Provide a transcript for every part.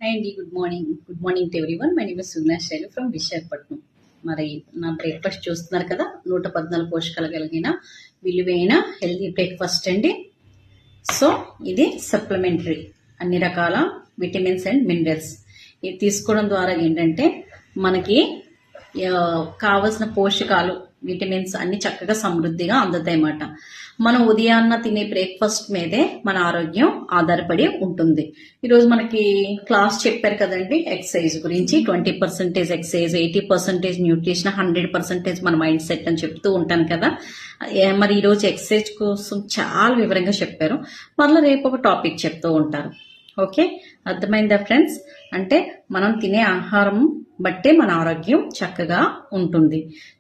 Hi అండి, good morning to everyone. My name is Sugna Shailu from Visakhapatnam. మరి నా బ్రేక్ఫాస్ట్ చూస్తున్నారు కదా, 114 పోషకాలు కలిగిన విలువైన హెల్తీ బ్రేక్ఫాస్ట్ అండి. సో ఇది సప్లిమెంటరీ, అన్ని రకాల విటమిన్స్ అండ్ మినరల్స్ ఇది తీసుకోవడం ద్వారా ఏంటంటే మనకి కావలసిన పోషకాలు, విటమిన్స్ అన్ని చక్కగా సమృద్ధిగా అందుతాయి అన్నమాట. మనం ఉదయాన్న తినే బ్రేక్ఫాస్ట్ మీదే మన ఆరోగ్యం ఆధారపడి ఉంటుంది. ఈరోజు మనకి క్లాస్ చెప్పారు కదండి ఎక్సర్సైజ్ గురించి. 20% ఎక్సర్సైజ్, 80% న్యూట్రిషన్, 100% మన మైండ్ సెట్ అని చెప్తూ ఉంటాను కదా. మరి ఈరోజు ఎక్సర్సైజ్ కోసం చాలా వివరంగా చెప్పారు. మళ్ళీ రేపు ఒక టాపిక్ చెప్తూ ఉంటారు. ఓకే, అర్థమైందా ఫ్రెండ్స్? అంటే మనం తినే ఆహారం బట్టే మన ఆరోగ్యం చక్కగా ఉంటుంది.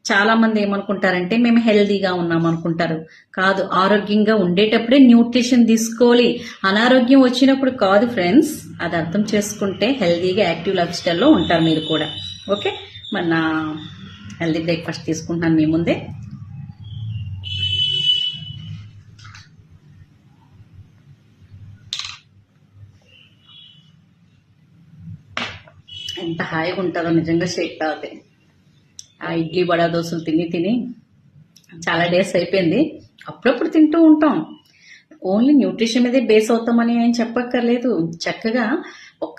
చాలా మంది ఏమనుకుంటారంటే మేము హెల్దీగా ఉన్నాం అనుకుంటారు. కాదు, ఆరోగ్యంగా ఉండేటప్పుడే న్యూట్రిషన్ తీసుకోవాలి, అనారోగ్యం వచ్చినప్పుడు కాదు ఫ్రెండ్స్. అది అర్థం చేసుకుంటే హెల్దీగా యాక్టివ్ లైఫ్ స్టైల్లో ఉంటారు మీరు కూడా. ఓకే, మరి నా హెల్దీ బ్రేక్ఫాస్ట్ తీసుకుంటున్నాను మీ ముందే. ఎంత హాయిగా ఉంటుందో నిజంగా షేక్ తాగితే. ఆ ఇడ్లీ వడ దోశలు తిని తిని చాలా డేస్ అయిపోయింది. అప్పుడప్పుడు తింటూ ఉంటాం. ఓన్లీ న్యూట్రిషన్ మీదే బేస్ అవుతామని ఏం చెప్పక్కర్లేదు. చక్కగా ఒక్క